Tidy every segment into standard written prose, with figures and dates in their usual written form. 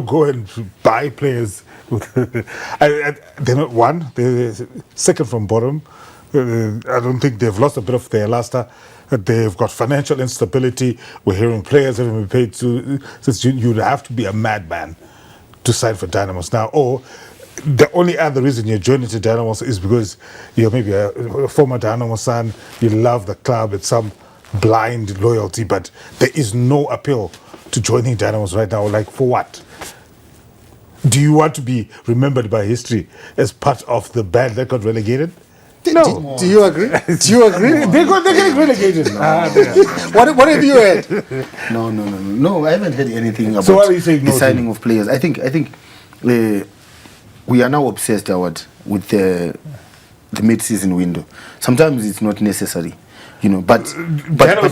go and buy players. They're not one. They're second from bottom. I don't think they've lost a bit of their luster. They've got financial instability. We're hearing players haven't been paid to. Since you'd have to be a madman to sign for Dynamos now. Or the only other reason you're joining to Dynamos is because you're maybe a former Dynamos son. You love the club. It's some blind loyalty, but there is no appeal to joining Dynamos right now. Like, for what? Do you want to be remembered by history as part of the band that got relegated? No. Do you agree? Do you agree? They're getting relegated. What have you heard? No, I haven't heard anything about So what are you saying, the signing of players. I think we are now obsessed, Howard, with the mid-season window. Sometimes it's not necessary. But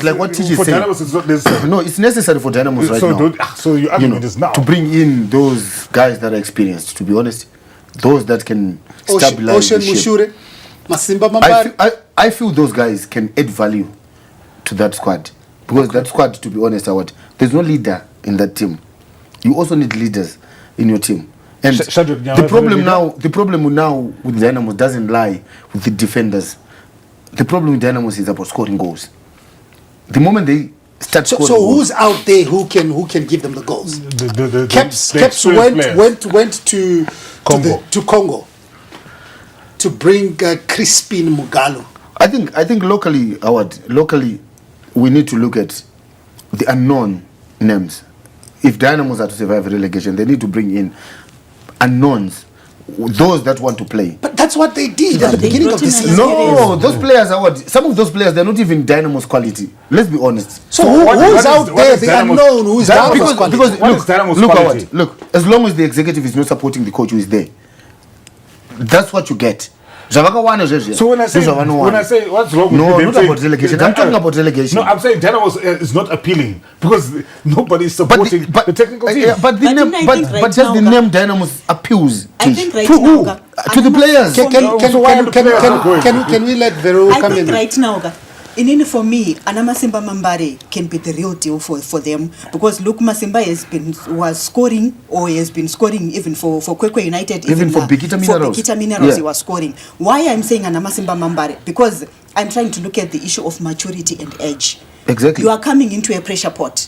like what teachers for say, Dynamos it's not necessary. no, it's necessary for Dynamos right now. So your argument is now to bring in those guys that are experienced. To be honest, those that can stabilize Ocean the ship. Mushure, Masimba Mambari. I feel those guys can add value to that squad, because that squad, to be honest, there's no leader in that team. You also need leaders in your team. And the problem now with Dynamo doesn't lie with the defenders. The problem with Dynamos is about scoring goals. The moment they start scoring So goals, who's out there who can give them the goals? Caps went to Congo to bring Crispin Mugalo. I think locally we need to look at the unknown names. If Dynamos are to survive relegation, they need to bring in unknowns, those that want to play. But that's what they did at the beginning of the season. No, those players are some of those players, they're not even Dynamos quality. Let's be honest. So who's out there, the unknown, who's Dynamos quality? Because look, as long as the executive is not supporting the coach who is there, that's what you get. So when I say what's wrong with not about relegation. I'm talking about relegation. No, I'm saying Dynamos is not appealing because nobody is supporting the technical team. But just the name Dynamos appeals. I think right to now, who? To the players. Can we let Vero come in? I think right now, for me, Masimba Mambare can be the real deal for them, because look, Masimba has been scoring even for Kwekwe United, even for Bikita Minerals. Yeah. He was scoring. Why I'm saying Masimba Mambare? Because I'm trying to look at the issue of maturity and age. Exactly. You are coming into a pressure pot.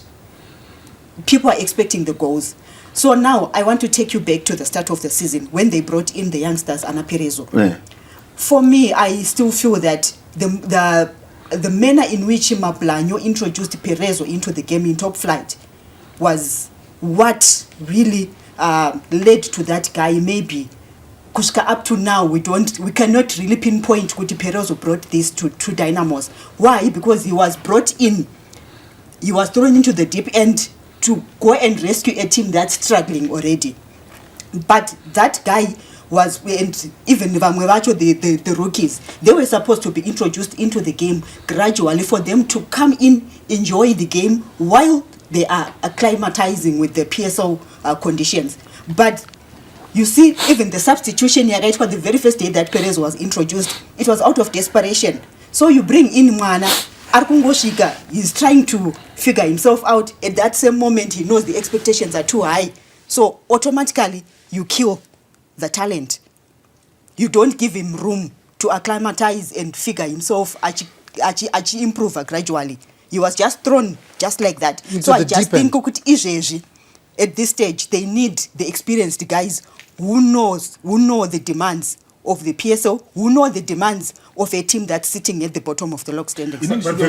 People are expecting the goals. So now I want to take you back to the start of the season when they brought in the youngsters Ana Perezo. Yeah. For me, I still feel that the manner in which Maplanyo introduced Perezo into the game in top flight was what really led to that guy. Maybe Kuska up to now we cannot really pinpoint who Perezo brought this to Dynamos. Why? Because he was brought in, he was thrown into the deep end to go and rescue a team that's struggling already. But that guy was, and even the rookies, they were supposed to be introduced into the game gradually for them to come in, enjoy the game while they are acclimatizing with the PSO conditions. But you see, even the substitution, for the very first day that Perez was introduced, it was out of desperation. So you bring in Mwana, Arkungoshika, he's trying to figure himself out. At that same moment, he knows the expectations are too high. So automatically, you kill the talent. You don't give him room to acclimatize and figure himself, improve gradually. He was just thrown just like that. So I just think at this stage they need the experienced guys who know the demands of the PSO, who know the demands of a team that's sitting at the bottom of the log standings. But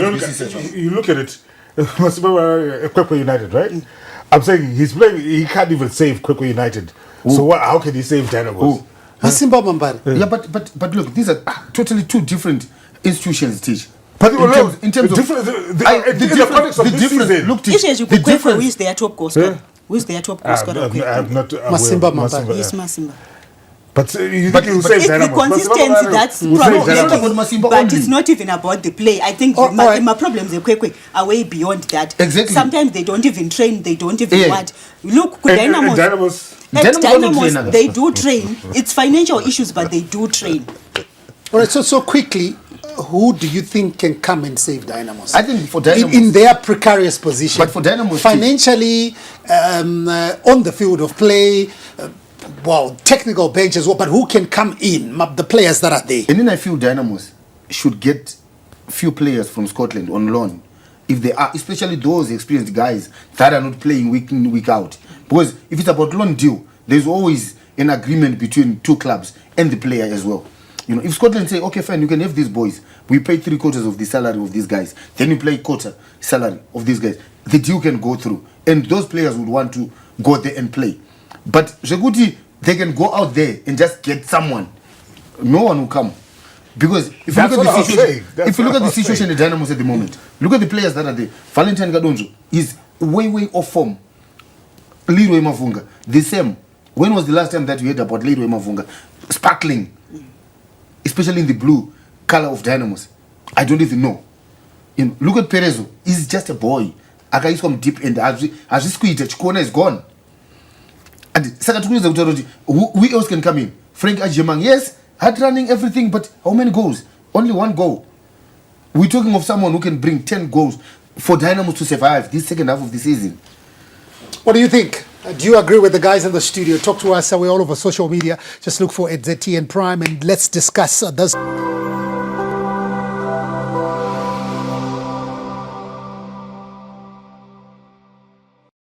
you look at it, Kwekwe United, right? I'm saying he's playing. He can't even save Kwekwe United. Ooh. So how can he save Dynamos? Masimba Mambare. Yeah, but look, these are totally two different institutions, Teach. But in terms of the context of this season, look, Teach, the difference. Who is their top goal scorer? Who is their top goal scorer? I'm not Masimba Mambare. Yes, Masimba. But you think you say Dynamos? The consistency, that's probably. But it's not even about the play. I think my problems are way beyond that. Exactly. Sometimes they don't even train. They don't even what. Look, Dynamos, they do train. It's financial issues, but they do train. All right, so quickly, who do you think can come and save Dynamos? I think for Dynamos, in their precarious position, but for Dynamos, financially, on the field of play, technical bench as well. But who can come in? The players that are there. And then I feel Dynamos should get few players from Scotland on loan, if they are, especially those experienced guys that are not playing week in, week out. Because if it's about loan deal, there's always an agreement between two clubs and the player as well. You know, if Scotland say, okay, fine, you can have these boys, we pay 3/4 of the salary of these guys, then you play quarter salary of these guys, the deal can go through, and those players would want to go there and play. But Jaguti, they can go out there and just get someone. No one will come. Because if you look at the situation in the Dynamos at the moment, look at the players that are there. Valentine Gadonjo is way off form. Leroy Mavunga, the same. When was the last time that you heard about Leroy Mavunga? Sparkling. Especially in the blue color of Dynamos. I don't even know. You know, look at Perezo. He's just a boy. He's from deep end. As this Chikona is gone. And who else can come in? Frank Ajemang, yes, hard running, everything, but how many goals? Only one goal. We're talking of someone who can bring 10 goals for Dynamos to survive this second half of the season. What do you think? Do you agree with the guys in the studio? Talk to us. We're all over social media. Just look for ZTN Prime and let's discuss this.